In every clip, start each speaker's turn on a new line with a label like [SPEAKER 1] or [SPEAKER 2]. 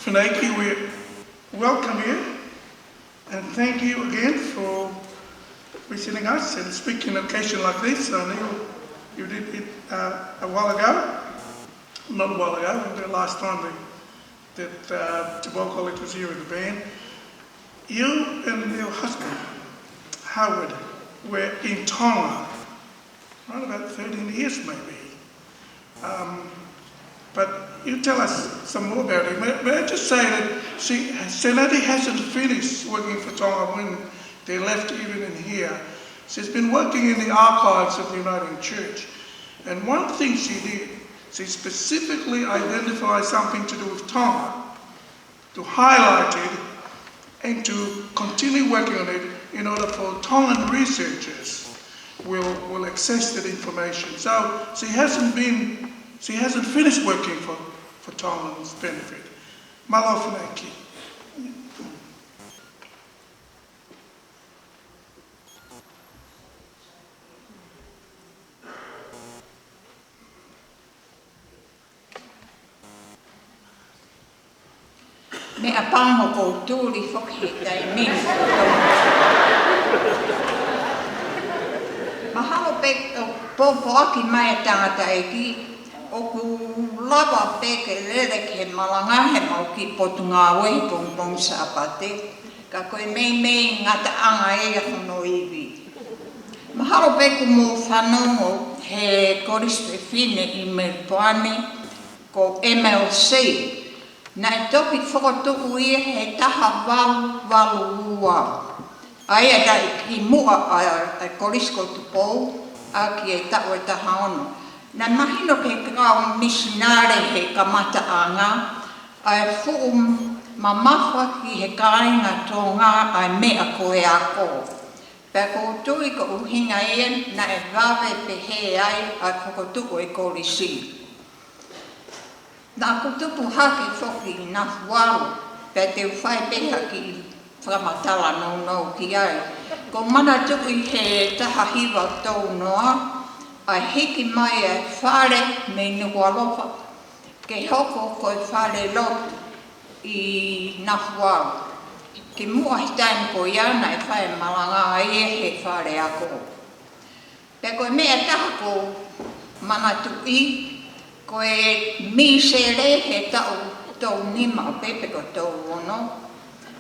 [SPEAKER 1] Finaiki, we welcome you and thank you again for visiting us and speaking on an occasion like this. I know you did it a while ago, not a while ago, the last time that Tupou College was here with the band. You and your husband, Howard, were in Tonga, right about 13 years maybe. But you tell us some more about it. May I just say that Senadi hasn't finished working for Tonga when they left even in here. She's been working in the archives of the Uniting Church. And one thing she did, she specifically identified something to do with Tonga, to highlight it and to continue working on it in order for Tongan researchers will access that information. So she hasn't finished working for Tongan's benefit. Malo Finaiki.
[SPEAKER 2] Me a pango ko tūri whoki tai minu. Mahalo pe popo aki mai tangata e ki o ku lava peke lere ke malanga he mau ki potu ngā wehi pong sa apate ka koe mei ngata anga e hono iwi. Mahalo pe ku mo whanongo he koriste fine i Melbourne ko MLC. Na e toki whakatuku ia he taha walu ua. Aia dai ki mua a korisko Tupou, a ki e tau e taha ono. Na mahino ke kau misinare he kamata anga, a e fuu mamawha ki he kāinga tō ngā a mea koe ako. Pea ko tui ko uhinga ia na e wawe pe he ai a whakatuku e korisi. Nā kutupu hake whoki i nā wharu, pia te whai peha ki whakamatala no ki ai. Ko mana tuku i he taha hiwa tau noa, a hiki mai e whare me nukualofa, ke hoko koe whare lotu i nā wharu. Ke mua hi taim ko iana e whai malanga e he whare ako. Pia koe mea taha ko mana tuki, koe misere he tau nima pepe ko tau ono.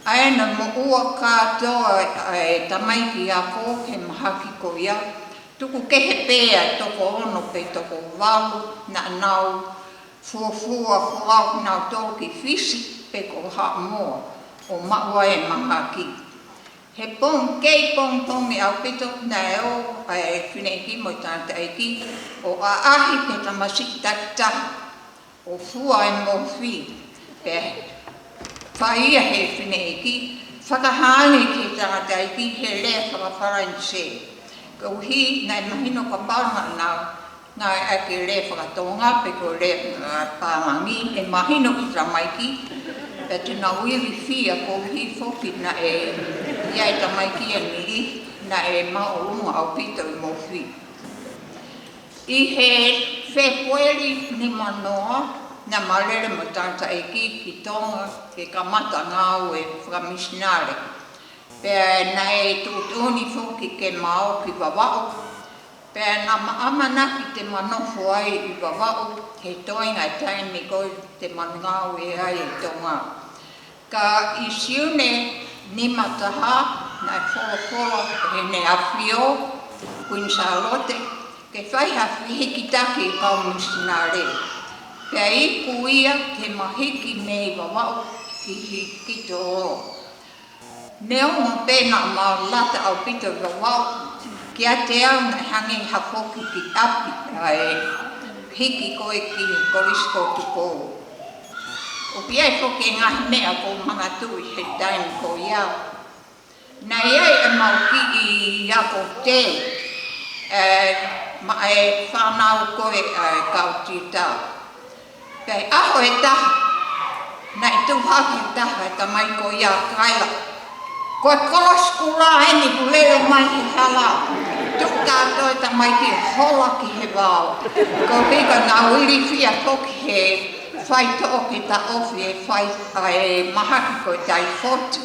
[SPEAKER 2] Aena mo ua katoa e tamaiki ako he mahaki ko ia. Tuku kehe pēa toko ono pe toko walu na nau fuafua fuau nau toki fisi pe ko ha moa o maua e mahaki. He kei pong e au pito na e o e whineki mo tāta e ki o a ahi pe tamasiki takitahi o fua e mo whi pe whaia he whineki whakahane ke tāta e ki he lea whakawharanse. Ko hi na e mahino ka pārma nā e ke lea whakatonga pe ko lea pāmangi e mahino ki tamaiki pe tēnā uiri whia ko hi whoki na e iai tamaiki e miri na e maorunga au pito i mowhi. I he whepueri ni manoa na malere mo tanta e ki Tonga ke kamata ngāu e whakamisinare. Pea na e tūtuni whoki ke mao ki wawao. Pea na maamanaki te manofo ai i wawao he toinga e taimi koi te manngāu e ai e Tonga. Ka i siune ni mataha na wholo he ne awhio, Queen Charlotte, ke whaiha whihiki take i kaumisinare. Pea i kuia ke mahiki mei wawao ki to oro. Ne ongo pēna ma lata au pito wawao, ki a te au na hangi hafoki ki api ai hiki koe ki korisko Tupou. O ki ai whoke ngahi mea ko mana tui he taimi ko iau. Na iai e mau ki i ako te, ma e whanau koe kautita. Pei aho e taha, na e tuhaki e taha e tamai ko iau kaila. Koe koloskula eni ku lele mai he hala. Tuka toi tamai ki hola ki he wao. Ko hika ngā uiri whia toki he whai to'o ke ta ofi e whai e mahaki koe tai fotu.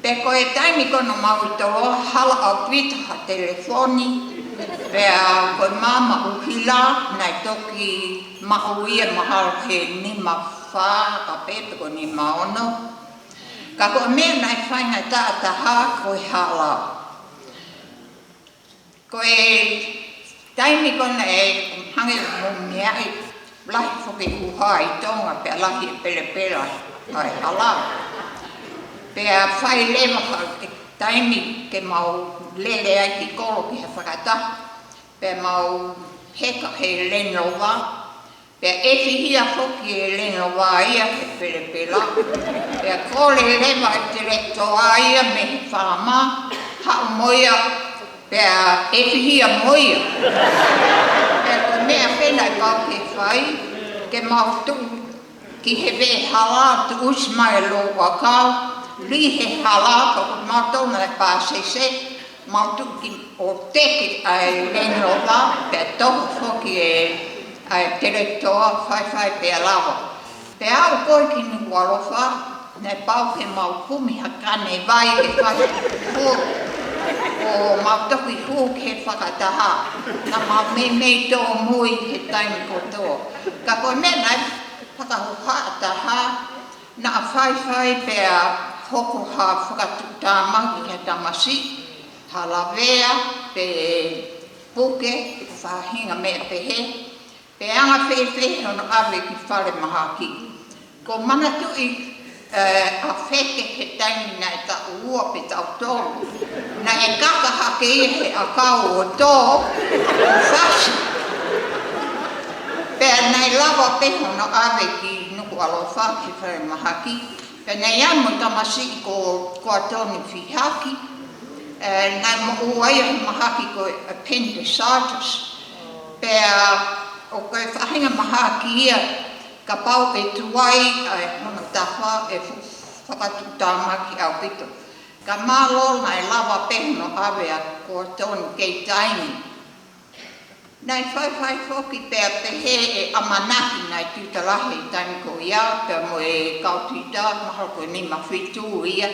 [SPEAKER 2] Pe koe taimi kono mau i tolo hala au pita ha telefoni, pea koe mama uhila nai toki mahauia mahalo he nima wha a pepe ko nima ono. Ka koe mea nai whainga taataha koe hala. Koe taimi kona e hange mumia i lahi whoke uha i tonga pea lahi e pele pela ai hala. Pea whai lewa taimi ke mau lele ai ki kolo ki he whakata. Pea mau heka he lenowa. Pea efi hia whoki e lenowa ia he pele pela. Pea kole lewa e te retoa ia me he whama. Hao moia. Pea efi hia moia. Pea koe mea whena i pau ke whai. Ke mau tu ki he ve hala tu usmai lo wakau. Li he hala ka koe mau tona e pāsese. Mau tu ki o teke ai lenowa. Pea tohu whoki e teretoa whai pea lawa. Pea au koe ki nuku alofa. Ne pau ke mau kumi hakane vai ke whai kōru. O mau toki hūk he whakataha, na mau me tō mui he taimi kotoa. Ka koe mea nai whakahuha ataha, na whai pea hoko ha whakatutāma ki he tamasi, halavea, pe puke, whahinga mea pehe, pe anga whewhe hono awe ki whare mahaki. Ko mana tui a wheke he taimi na e ta ua pe tau tōru. Na e kaka hake ia he a kau o tō, o whasi. Pea nei lawa peho no awe ki nuku alofa ki whare mahaki. Pea nei amu tamasi ko atoni whihaki. Nei mo uaia he mahaki ko appendicitis. Pea o koe whahinga mahaki ia, ka pau e tuai mana tahua e whakatutāma ki au pito. Ka mālo nai lawa pehno awe a ko tōni kei taimi. Nai whai whoki pea pehe e amanaki nai tūtalahe i taimi ko ia, pea mo e kautita, maha koe ni mawhitu ia.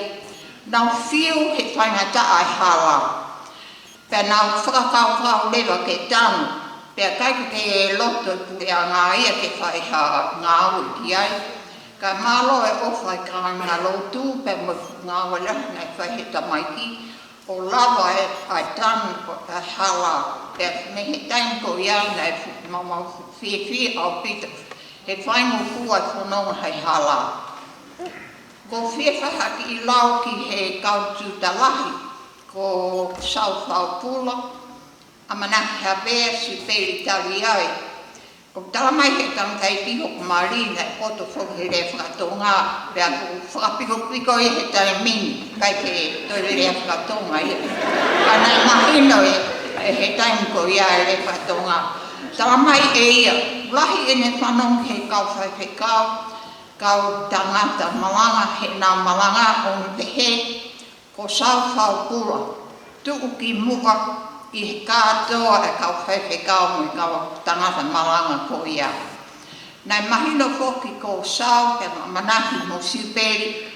[SPEAKER 2] Nau whiu he whaingata ai hala. Pea nau whakakau lewa ke tānu. Pea kaika ke loto i pui a ngā ia ke whai ha ngā ui ki ai. Ka mālo e ofai ka ngā lotu, pea mo ngā ui lahi nei whai he tamaiki. O lawa e ai tānu e hala. Pea me he taim ko ia nei mamau whie au pita. He whai mo kua whanonga hei hala. Ko whie whahaki i lau ki he kaututa lahi. Ko sauwhau pula. Amanaki hawea si peri tali ai. Ko tala mai he tangai piho ko marina e poto whoki he rea whakatonga. Pea ko whakapiko i he tai mini. Kai ke toi rea whakatonga ia. Ka nei mahino e he taimi ko ia e rea whakatonga. Tala mai e ia. Lahi e ne whanong he kau whai he kau. Kau tangata malanga he nā malanga o te he. Ko sau whau pula. Tuku ki mua. I he kātoa e kau whewhe kau mo i kau tangata malanga ko ia. Nai mahino whoki ko sau e manaki mo siuperi,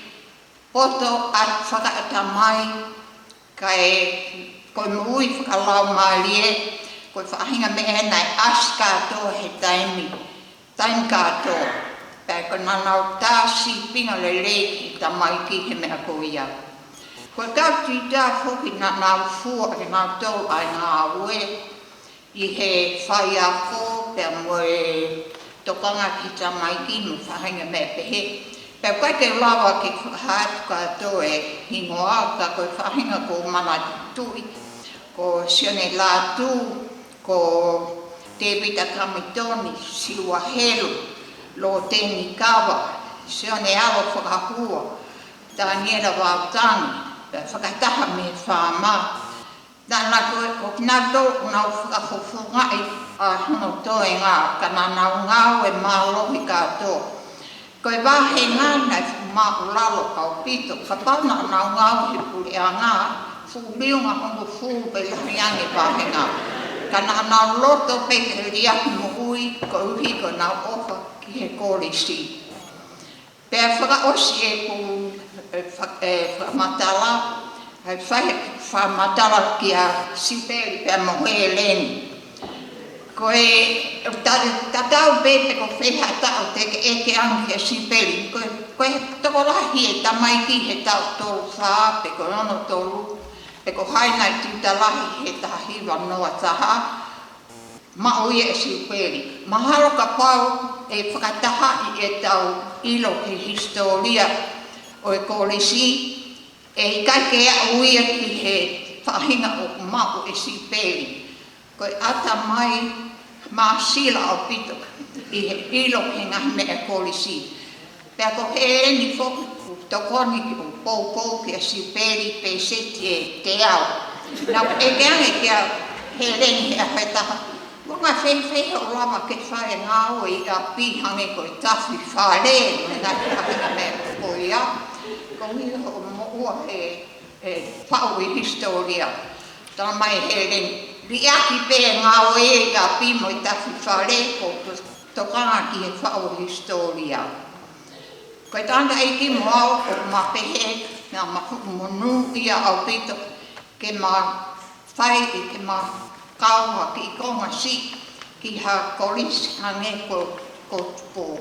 [SPEAKER 2] poto at whakaata mai, kai koe mui whakalau malie, koe whahinga me e nai as kātoa he taimi kātoa. Pea koe nanau tāsi pinga lele ki tamai ki he mea ko ia. Koe kauti tā whoki nā nāu fua e nāu tau ai ngā aue i he whai a ko, pea mo e tokanga ki tamai ki mo whahinga me pehe. Pea koe te lawa ki whahatu kātou e hingoa, ka koe whahinga ko mana tui, ko sione lātū, ko Tevita Kamitoni, siwa helu, lo teni kawa, sione awa whakahua, Daniela Wautani, whakataha me whāma. Nā koe nā tō nau whakahofungai a hono tō e ngā, ka nā nau ngāu e mālohi kātō. Koe wāhe ngā nei māu lalo kau pito, ka pau nā nau ngāu he puri a ngā, whūmiunga hongo whū pe lahiangi wāhe ngā. Ka nā nau loto pe he riahi mo ui, ko uhi ko nau ofa ki he kolisi. Pea whakaosi e ku whamatala, hei whamatala ki a sipeli pea mohe leni. Koe tatau pepe ko wheha tau te eke anke sipeli. Koe toko lahi e tamai ki he tau tolu wha, pe ko ono tolu. Pe ko haina i tuta lahi he taha hiwa noa taha. Ma oi e sipeli. Mahalo ka pau e whakataha i e tau ilo ki historia o e kolisi. E kaike a uia ki he whahinga o mau e sipeli. Koe ata mai ma sila o pito i he ilo ki ngahme e kolisi. Pea ko he eni foku tokoni ki o pou ki a sipeli pe seti e te au. Nau e keange ki a he leni he a whaitaha. Wanga whewhe o lama ke whae ngāo i a pihange ko i tawhi whare ngai whahinga me ko i a. Ko hi ho moua he whao i historia. Tana mai he leni. Li aki pe ngāo e a pimo i tawhi whare ko tokanga ki he whao i historia. Ko i tanga e ki moao o ma pehe na ma monu ia au pito ke ma whai i ke ma kauha ki konga si ki ha kolisi hange ko Tupou.